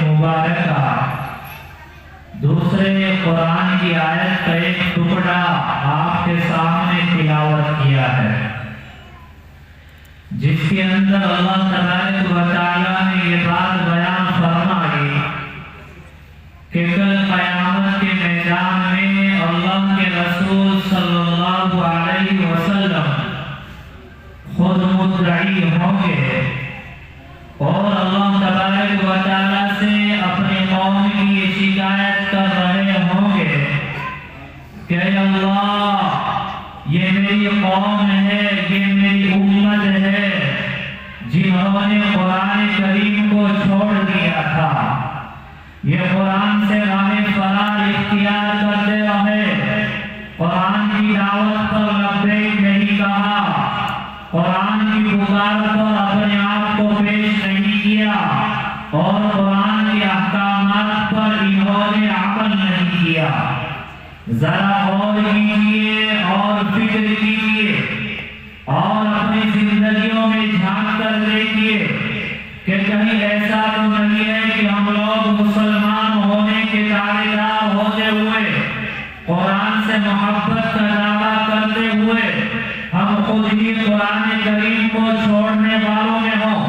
مبارکہ دوسرے قرآن کی آیت کا ایک ٹکڑا آپ کے سامنے تلاوت کیا ہے، جس کے اندر اللہ تبارک و تعالیٰ نے یہ بات بیان فرمائی کہ کل قیامت کے میدان میں اللہ کے رسول صلی اللہ علیہ وسلم خود مدعی ہوں گے اور اللہ تبارک و تعالیٰ سے اپنی قوم کی یہ شکایت کر رہے ہوں گے کہ اے اللہ، یہ میری قوم ہے، یہ میری امت ہے جنہوں نے قرآن کریم کو چھوڑ دیا تھا، یہ قرآن سے راہ فرار اختیار کرتے رہے، قرآن کی دعوت پر لبیک نہیں کہا، قرآن کی پکار پر اپنے آپ کو پیش نہیں کیا اور قرآن کے احکامات پر انہوں نے عمل نہیں کیا۔ ذرا غور کیجیے اور فکر کیجیے اور اپنی زندگیوں میں جھانک کر دیکھیے کہ کہیں ایسا تو نہیں ہے کہ ہم لوگ مسلمان ہونے کے دعوے دار ہوتے ہوئے، قرآن سے محبت کا دعویٰ کرتے ہوئے ہم خود ہی قرآن کریم کو چھوڑنے والوں میں ہوں۔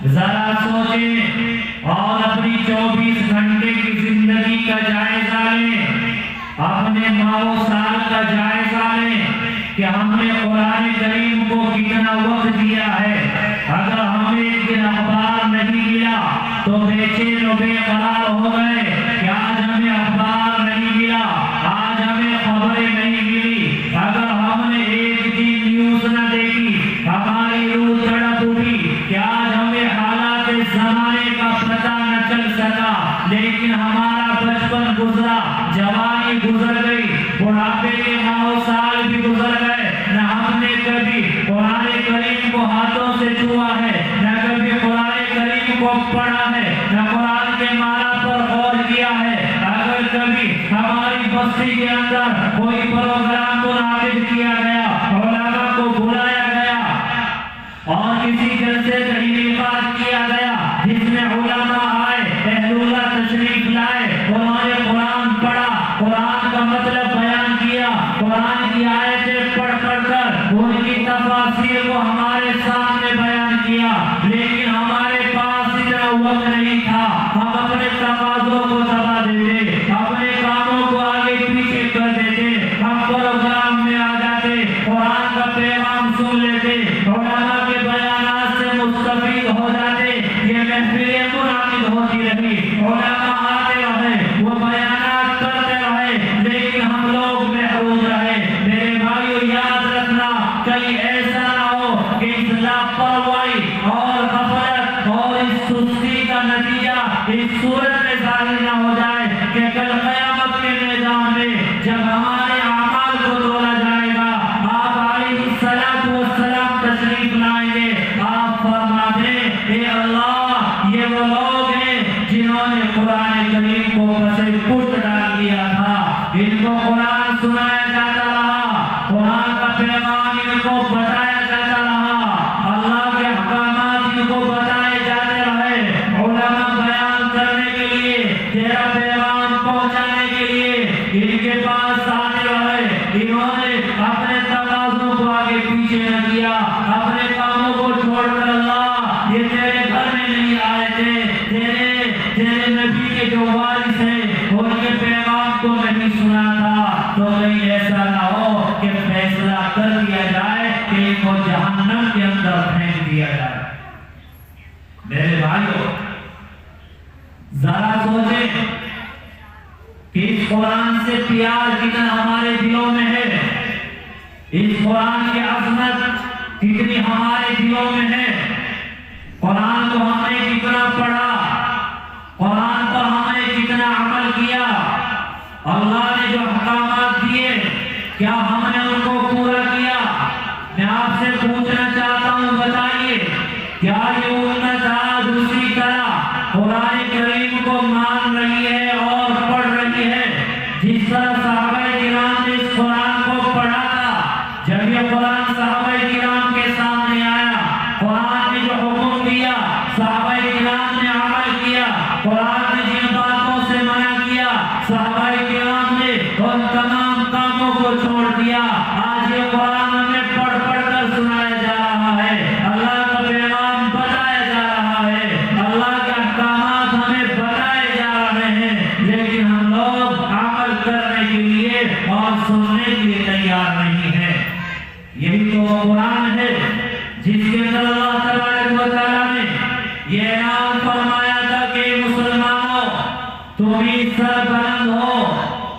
ذرا سوچیں اور اپنی 24 گھنٹے کی زندگی کا جائزہ لیں، اپنے ماہ و سال کا جائزہ لیں کہ ہم نے قرآن کریم کو کتنا وقت دیا ہے۔ اگر ہمیں ایک دن اخبار نہیں ملا تو بے چین و بے قرار ہو گئے کہ آج ہمیں اخبار نہیں ملا، آج ہمیں خبریں نہیں ملی۔ اگر ہم نے ایک دن نیوز نہ دیکھی ہماری روح تڑپ اٹھی کہ آج ہمیں حالات زمانے کا پتہ نہ چل سکا، لیکن ہمارا بچپن گزرا، جوانی گزر گئی، بڑھاپے کے ماہ و سال بھی گزر گئے، نہ ہم نے کبھی قرآن کریم کو ہاتھوں سے چھوا ہے، نہ کبھی قرآن کریم کو پڑھا ہے، نہ قرآن کے معنی پر غور کیا ہے۔ اگر کبھی ہماری بستی کے اندر کوئی پروگرام منعقد کیا گیا، علماء کو بلایا گیا اور کسی جلسے کا انعقاد کیا گیا جس میں علماء آئے، اہل اللہ تشریف لائے، انہوں نے قرآن پڑھا، قرآن کا مطلب بیان کیا، قرآن کی آیتیں پڑھ کر ان کی تفاسیر کو ہمارے سامنے بیان کیا، لیکن ہمارے پاس اتنا وقت نہیں تھا، ہم اپنے تقاضوں کو دبا دیتے، اپنے کاموں کو آگے پیچھے کر دیتے، ہم پروگرام میں آ جاتے، قرآن کا پیغام سن لیتے، علماء کے بیانات سے مستفید ہو جاتے، یہ محفلیں منعقد ہوتی رہی، علماء آتے رہے، وہ بیانات کرتے رہے، لیکن ہم لوگ محروم رہے۔ میرے بھائیو یاد رکھنا، کہیں ایسا نہ ہو کہ اس لاپرواہی اور غفلت اور اس سستی کا نتیجہ اس صورت میں ظاہر نہ ہو جائے کہ کل قیامت کے میدان میں جب ہمارے اعمال کو تولا جائے گا، آپ علیہ السلام تشریف لائیں گے، آپ فرما دیں اے اللہ، یہ وہ لوگ ہیں جنہوں نے قرآن کریم کو پسے پشت ڈال دیا تھا، ان کو قرآن سنایا جاتا رہا، قرآن کا پیغام ان کو بتایا جاتا رہا، اللہ کے احکامات ان کو بتائے جاتے رہے، علماء بیان کرنے کے لیے، تیرا پیغام پہنچانے کے لیے ان کے پاس آتے رہے، انہوں نے اپنے تقاضوں کو آگے پیچھے نہ کیا، اپنے کاموں کو چھوڑ کر اللہ یہ تیرے گھر میں نہیں آئے تھے، تیرے نبی کے جو وارث ہیں ان کے پیغام کو نہیں سنا تھا، تو کہیں ایسا نہ ہو کہ فیصلہ کر دیا جائے کہ ان کو جہنم کے اندر پھینک دیا جائے۔ میرے بھائیو ذرا سوچیں کہ اس قرآن سے پیار کتنا ہمارے دلوں میں ہے، اس قرآن کی عظمت کتنی ہمارے دلوں میں ہے، قرآن کو ہم نے کتنا پڑھا، قرآن پر ہم نے کتنا عمل کیا، اللہ نے جو احکامات دیے کیا ہم نے ان کو پورا کیا؟ میں آپ سے پوچھنا چاہتا ہوں، بتائیے کیا یہ امت آج اسی طرح قرآن کریم کو مان رہی ہے اور پڑھ رہی ہے جس طرح صحابہ کرام نے اس قرآن کو پڑھا تھا؟ جب یہ قرآن صحابہ کرام کے سامنے آیا، قرآن نے جو حکم دیا صحابہ کرام نے عمل کیا، قرآن نے جن باتوں سے منع کیا صحابہ کرام نے ان تمام کاموں کو چھوڑ دیا. آج یہ قرآن ہمیں پڑھ پڑھ کر سنایا جا رہا ہے, اللہ کا پیغام بتایا جا رہا ہے, اللہ کے احکامات ہمیں بتائے جا رہے ہیں, لیکن ہم لوگ عمل کرنے کے لیے اور سننے کے لیے تیار نہیں ہیں. یہی تو وہ قرآن ہے جس کے اندر اللہ تبارک و تعالیٰ نے یہ اعلان فرمایا تھا کہ مسلمانوں تم ہی سربلند ہو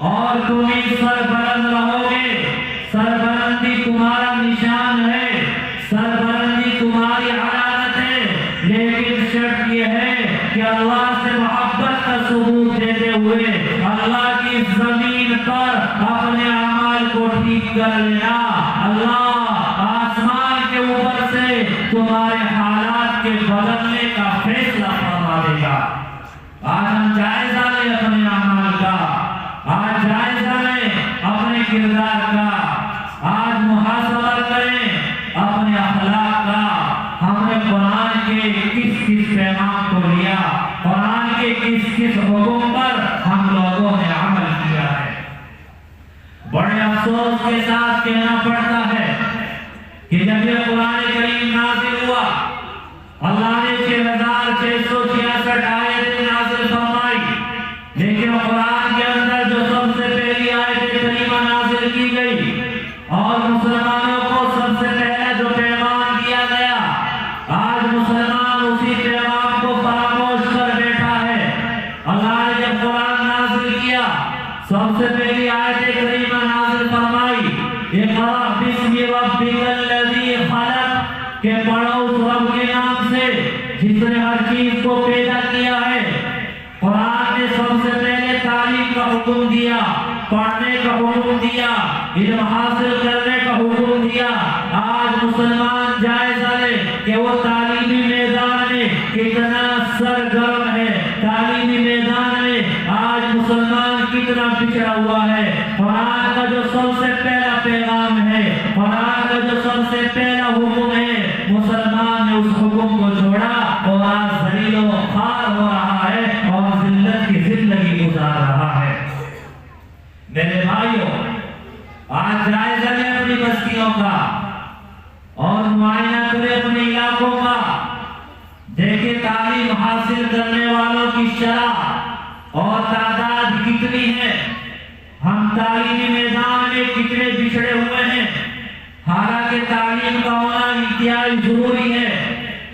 اور تم ہی سربلند رہو گے. سربلندی تمہارا نشان ہے, سربلندی تمہاری علامت ہے, لیکن شرط یہ ہے کہ اللہ سے محبت کا ثبوت دیتے ہوئے اللہ کی زمین پر اپنے اعمال کو ٹھیک کر لینا. اللہ آسمان کے اوپر سے تمہارے حالات کے بدلنے کا فیصلہ فرما دے گا. آج ہم جائزہ لیں اپنے اعمال کا, آج جائزہ لیں اپنے کردار کا, آج محاسبہ کریں اپنے اخلاق کا. ہم نے قرآن کے کس کس پیغام کو لیا, قرآن کے کس کس حکم پر ہم لوگوں نے عمل کیا ہے. بڑے افسوس کے ساتھ کہنا پڑتا ہے کہ جب یہ قرآن کریم نازل ہوا اللہ نے 6666 آیتیں نازل فرمائی, لیکن قرآن کے اندر جو سب سے پہلی آیت کریمہ نازل کی گئی اور مسلمانوں کو سب سے پہلے جو پیغام دیا گیا, آج مسلمان اسی پیغام کو فراموش کر بیٹھا ہے. اللہ نے جب قرآن نازل کیا سب سے پہلی آیت کریمہ نازل فرمائی اقرأ باسم ربک الذی خلق, کہ پڑھو اس رب کے نام سے جس نے ہر چیز کو پیدا کیا ہے. قرآن نے سب سے پہلے تعلیم کا حکم دیا, پڑھنے کا حکم دیا, علم حاصل کرنے کا حکم دیا. آج مسلمان جائزہ لے کہ وہ تعلیمی میدان میں کتنا سرگرم ہے, تعلیمی میدان میں آج مسلمان کتنا پچھڑا ہوا ہے. قرآن کا جو سب سے پہلا پیغام ہے, قرآن کا جو سب سے پہلا حکم ہے, مسلمان نے اس حکم کو چھوڑا اور آج ذلیل و خوار ہو رہا ہے اور ذلت کی زندگی گزار رہا ہے. میرے بھائیوں, آج جائزہ لیں اپنی بستیوں کا اور معائنہ کریں اپنے علاقوں کا. دیکھیں تعلیم حاصل کرنے والوں کی شرح اور تعداد کتنی ہے, ہم تعلیمی میدان میں کتنے بچھڑے ہوئے ہیں. حالانکہ تعلیم کا ہونا انتہائی ضروری ہے.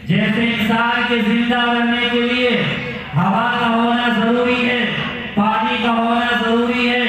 جیسے انسان کے زندہ رہنے کے لیے ہوا کا ہونا ضروری ہے, پانی کا ہونا ضروری ہے,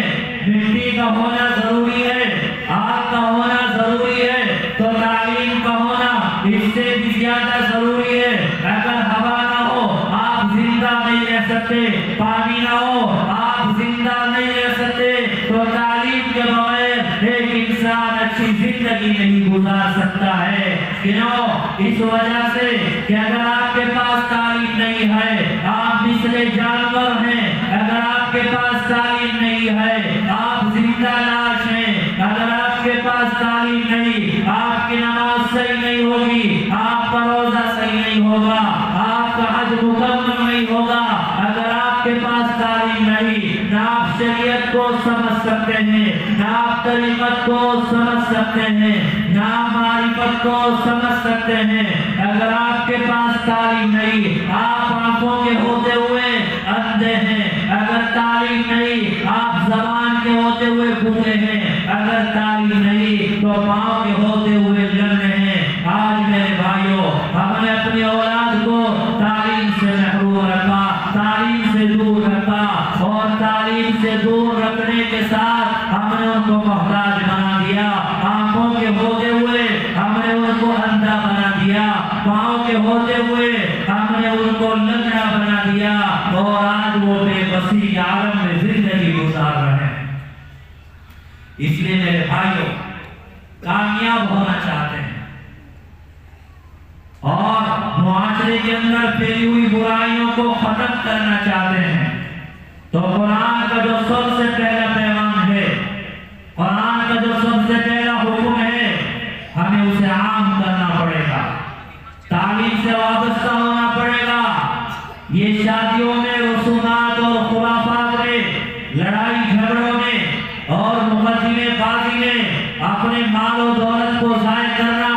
مٹی کا ہونا ضروری ہے, آگ کا ہونا ضروری ہے, تو تعلیم کا ہونا اس سے بھی زیادہ ضروری ہے. اگر ہوا نہ ہو آپ زندہ نہیں رہ سکتے, پانی نہ ہو آپ زندہ نہیں رہ سکتے, تو تعلیم کے بغیر ایک انسان اچھی زندگی نہیں گزار سکتا ہے. کیوں؟ اس وجہ سے کہ اگر آپ کے پاس تعلیم نہیں ہے آپ مثل جانور ہیں, اگر آپ کے پاس تعلیم نہیں ہے آپ زندہ لاش ہیں, اگر آپ کے پاس تعلیم نہیں آپ کی نماز صحیح نہیں ہوگی, آپ کا روزہ صحیح نہیں ہوگا, آپ کا حج مکمل نہیں ہوگا. اگر آپ کے پاس تعلیم نہیں, نہ آپ شریعت کو سمجھ سکتے ہیں, نہ آپ طریقت کو سمجھ سکتے ہیں, نہ آپ معرفت کو سمجھ سکتے ہیں. اگر آپ کے پاس تعلیم نہیں آپ آنکھوں کے ہوتے ہوئے اندھے ہیں, اگر تعلیم نہیں آپ زبان کے ہوتے ہوئے بوڑھے ہیں, اگر تعلیم نہیں تو پاؤں کے ہوتے ہوئے لڑنے ہیں. آج میرے بھائیوں, ہم نے اپنی اولاد کو تعلیم سے محروم رکھا, تعلیم سے دور رکھا, اور تعلیم سے دور رکھنے کے ساتھ ہم نے ان کو محتاج بنا دیا. آنکھوں کے ہوتے ہوئے ہم نے ان کو اندھا بنا دیا, پاؤں کے ہوتے ہوئے ہم نے ان کو لنگڑا بنا دیا, اور آج وہ بے بسی عالم میں زندگی گزار رہے ہیں. اس لیے میرے بھائیوں, کامیاب ہونا چاہتے ہیں اور معاشرے کے اندر پھیلی ہوئی برائیوں کو ختم کرنا چاہتے ہیں, تو قرآن کا جو سب سے پہلا پیغام ہے, قرآن کا جو سب سے پہلا حکم ہے, ہمیں اسے عام کرنا پڑے گا, تعلیم سے وابستہ ہونا پڑے گا. یہ شادیوں میں، رسومات اور خرافات میں، لڑائی جھگڑوں میں اور مقدمے بازی میں اپنے مال و دولت کو ضائع کرنا،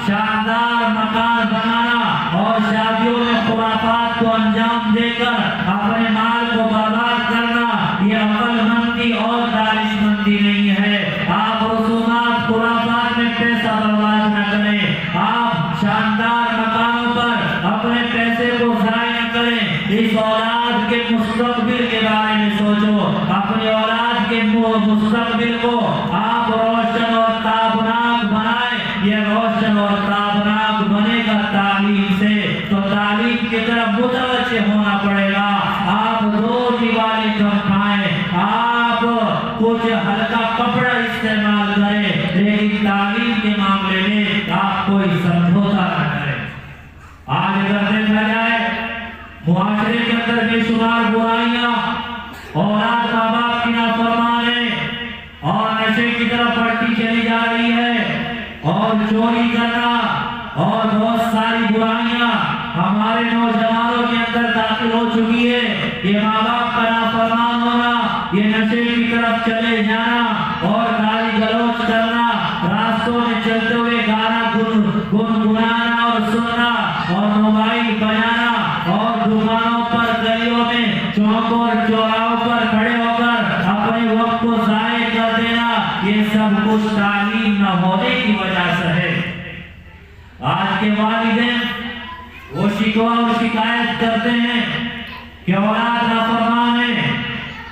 شاندار مکان بنانا اور شادیوں میں خرافات کو انجام دے کر اپنے مال کو برباد کرنا، یہ عقل مندی اور دانش مندی نہیں ہے۔ آپ رسومات خرافات میں پیسہ برباد نہ کریں، آپ شاندار مکانوں پر اپنے پیسے کو ضائع نہ کریں۔ اس اولاد کے مستقبل کے بارے میں سوچو، اپنی اولاد کے مستقبل کو آپ روشن اور تابناک بنائیں۔ یہ روشن اور تابناک بنے گا تعلیم سے، تو تعلیم کی طرف متوجہ ہونا پڑے گا۔ آپ دو دیوالی کم کھائیں، آپ کچھ ہلکا کپڑا استعمال کریں، لیکن تعلیم کے معاملے میں آپ کوئی سمجھوتا نہ کریں۔ آج اگر دیکھا جائے معاشرے کے اندر بے شمار برائیاں، اولاد ماں باپ کی نافرمان ہے اور نشے کی طرف بڑھتی چلی جا رہی ہے، اور چوری کرنا اور بہت ساری برائیاں ہمارے نوجوانوں کے اندر داخل ہو چکی ہے۔ یہ ماں باپ کا نافرمان ہونا، یہ نشے کی طرف چلے جانا اور گالی گلوچ کرنا، راستوں میں چلتے ہوئے گانا گنگنانا اور سننا اور موبائل بجانا اور دکانوں پر، گلیوں میں، چوکوں اور چوراہوں پر کھڑے ہو کر اپنے وقت کو ضائع کر دینا، یہ سب کچھ تعلیم نہ ہونے کی وجہ سے ہے۔ آج کے والدین وہ شکوہ اور شکایت کرتے ہیں کہ اولاد نافرمان ہے،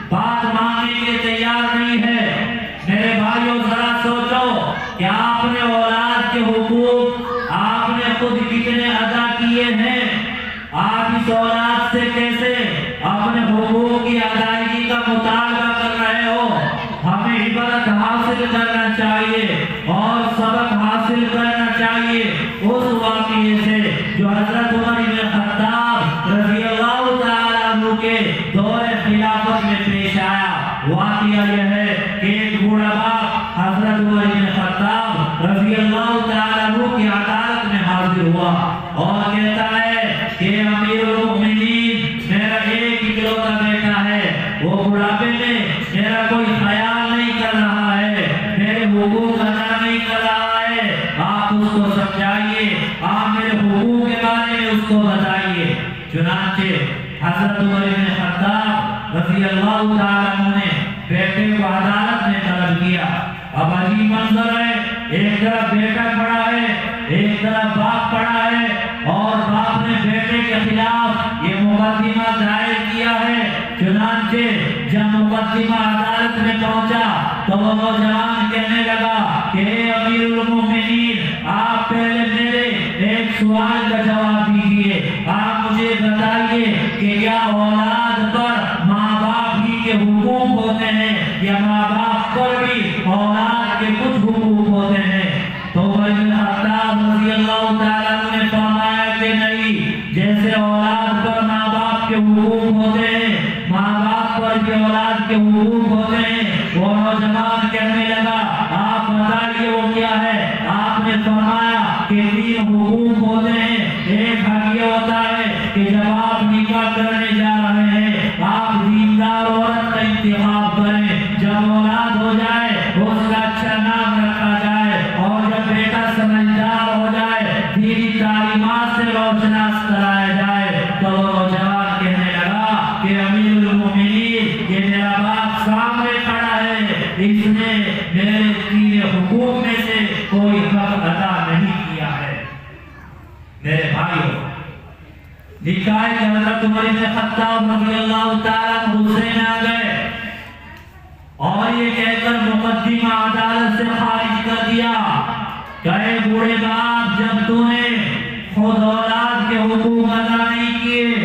بات ماننے کے تیار نہیں ہے۔ میرے بھائیوں ذرا سوچو کہ آپ نے اولاد کے حقوق آپ نے خود کتنے ادا کیے ہیں؟ آپ اس اولاد سے کیسے اپنے حقوق کی ادائیگی کا مطالبہ کر رہے ہو؟ ہمیں عبرت حاصل کرنا چاہیے اور سبق حاصل کرنا چاہیے اس واقعے سے جو حضرت عمر بن خطاب رضی اللہ تعالیٰ عنہ کے دور خلافت میں پیش آیا۔ واقعہ یہ ہے کہ ایک بوڑھا باپ حضرت عمر بن خطاب رضی اللہ تعالیٰ عنہ کی عدالت میں حاضر ہوا اور کہتا ہے کہ امیر المؤمنین، میرا ایک اکلوتا بیٹا ہے، وہ بڑھاپے میں میرا کوئی خیال نہیں کر رہا ہے، میرے حقوق ادا نہیں کر رہا ہے، آپ اس کو سمجھائیے، آپ میرے حقوق کے بارے میں اس کو بتائیے۔ چنانچہ حضرت عمر بن خطاب رضی اللہ تعالیٰ عنہ نے بیٹے کو عدالت میں طلب کیا۔ اب عجیب منظر ہے، ایک طرف بیٹا کھڑا ہے، ایک طرف باپ کھڑا ہے، اور باپ نے بیٹے کے خلاف یہ مقدمہ دائر کیا ہے۔ چنانچہ جب مقدمہ عدالت میں پہنچا تو وہ نوجوان کہنے لگا کہ اے امیر المومنین، آپ پہلے میرے ایک سوال کا جواب دیجئے، آپ مجھے بتائیے کہ کیا اولاد پر ماں باپ ہی کے حقوق ہوتے ہیں یا ماں باپ پر بھی اولاد کے کچھ حقوق ہوتے ہیں؟ تو عمر بن خطاب رضی اللہ تعالیٰ عنہ نے فرمایا کہ نہیں، جیسے اولاد پر ماں باپ کے حقوق ہوتے ہیں، ماں باپ پر بھی اولاد کے حقوق ہوتے ہیں۔ وہ نوجوان کہنے لگا آپ بتائیے وہ کیا ہے؟ آپ نے فرمایا کہ 3 حقوق ہوتے ہیں۔ ایک حق یہ ہوتا ہے کہ جب آپ نکاح کرنے جا رہے ہیں آپ دیندار عورت کا انتخاب کریں، جب اولاد ہو جائے اس کا اچھا نام رکھا جائے، اور جب بیٹا سمجھدار ہو جائے دینی تعلیمات سے روشناس کرایا جائے۔ تو نوجوان کہنے لگا کہ امیر المومنین، یہ میرا باپ سامنے کھڑا ہے، اس نے میرے 3 حقوق میں سے کوئی حق ادا نہیں کیا ہے۔ میرے بھائیوں، نکاح کے حضرت عمر بن خطاب رضی اللہ تعالیٰ غصے میں آ گئے اور یہ کہہ کر مقدمہ عدالت سے خارج کر دیا کہ اے بوڑھے باپ، جب تو نے خود اولاد کے حقوق ادا نہیں کیے،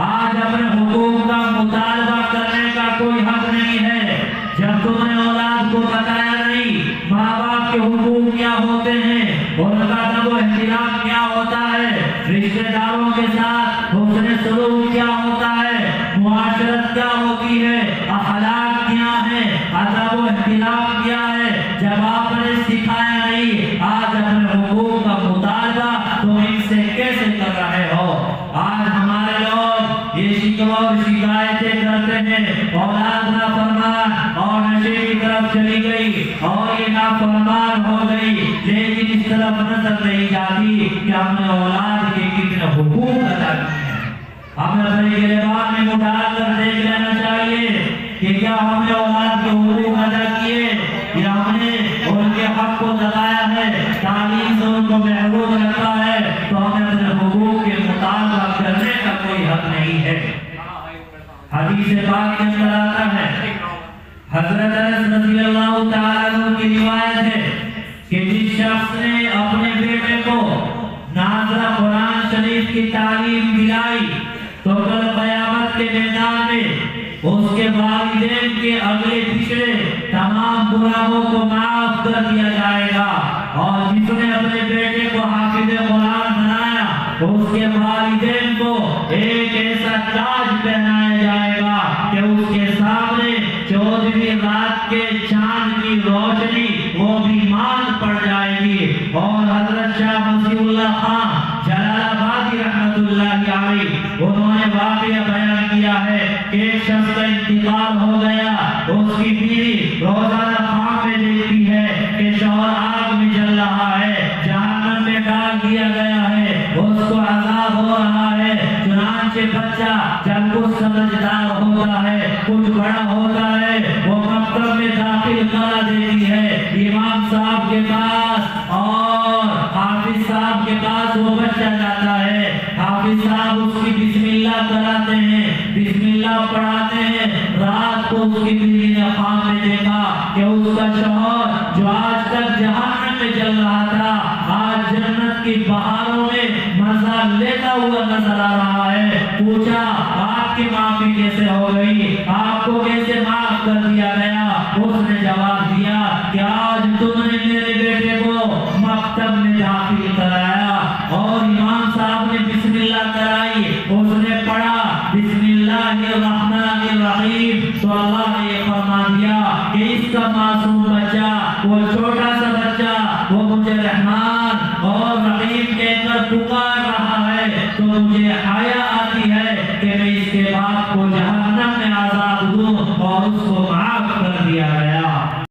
آج اپنے حقوق کا مطالبہ کرنے کا کوئی حق نہیں ہے۔ جب تم نے اولاد کو بتایا نہیں ماں باپ کے حقوق کیا ہوتے ہیں، ان کا ادب و احترام کیا ہوتا ہے، رشتہ داروں کے ساتھ حسن سلوک کیا ہوتا ہے، معاشرت کیا ہوتی ہے، اخلاق کیا ہے، ادب و احترام کیا ہے، جب آپ نے سکھایا نہیں، آج اپنے حقوق کا مطالبہ تم ان سے کیسے کر رہے ہو؟ آج ہمارے لوگ شکوہ اور شکایتیں کرتے ہیں، اولاد نافرمان اور نشے کی طرف چلی گئی اور یہ نافرمان ہو گئی، لیکن اس طرف نظر نہیں جاتی کہ ہم نے اولاد کے کتنے حقوق ادا کیے ہیں۔ ہمیں اپنے گریبان میں اٹھا کر دیکھ لینا چاہیے کہ کیا ہم نے اولاد کے حقوق ادا کیے یا ہم نے ان کے حق کو دبایا ہے، تعلیم سے ان کو محروم رکھا ہے، تو ہمیں اپنے حقوق کے مطالبہ کرنے کا کوئی حق نہیں ہے۔ حدیث پاک کے اندر آتا ہے، حضرت انس رضی اللہ تعالیٰ عنہ کی روایت ہے کہ جس شخص نے اپنے بیٹے کو ناظرہ قرآن شریف کی تعلیم دلائی تو کل قیامت کے میدان میں اس کے والدین کے اگلے پچھلے تمام گناہوں کو معاف کر دیا جائے گا، اور جس نے اپنے بیٹے کو حافظ قرآن بنایا اس کے والدین کو ایک ایسا تاج پہنایا جائے گا کہ اس کے سامنے 14ویں رات کے چاند کی روشنی وہ بھی مان پڑ جائے گی۔ اور حضرت شاہ مسیح اللہ خان جلال آبادی رحمت اللہ علیہ انہوں نے واقعہ بیان کیا ہے کہ ایک شخص کا انتقال ہو گیا، اس کی بیوی روزانہ خواب میں دیکھتی ہے کہ شوہر آگ میں جل رہا ہے، جہنم میں ڈال دیا گیا ہے، اس کو عذاب ہو رہا ہے۔ چنانچہ بچہ جب کچھ سمجھدار ہوتا ہے، کچھ بڑا ہوتا ہے، وہ مکتب میں داخل کرا دیتی ہے امام صاحب کے پاس، اور حافظ صاحب کے پاس وہ بچہ جاتا ہے، حافظ صاحب اس کی بسم اللہ کراتے ہیں، بسم اللہ پڑھاتے ہیں۔ رات کو اس کی بیوی نے خواب میں دیکھا کہ اس کا شوہر جو آج تک جہنم میں جل رہا تھا آج جنت کی بہاروں میں مزہ لیتا ہوا نظر آ رہا ہے۔ پوچھا آپ کی معافی کیسے ہو گئی، آپ کو کیسے معاف کر دیا گیا؟ اس نے جواب دیا کہ آج تم نے میرے بیٹے کو مکتب میں داخل کرایا اور امام صاحب نے بسم اللہ کرائی، اس نے پڑھا بسم اللہ الرحمن الرحیم، تو اللہ نے فرما دیا کہ اس کا معصوم بچہ، وہ چھوٹا سا بچہ، وہ مجھے رحمان اور رحیم کہہ کر پکار رہا ہے، تو مجھے حیا آتی ہے کہ میں اس کے باپ کو جہاں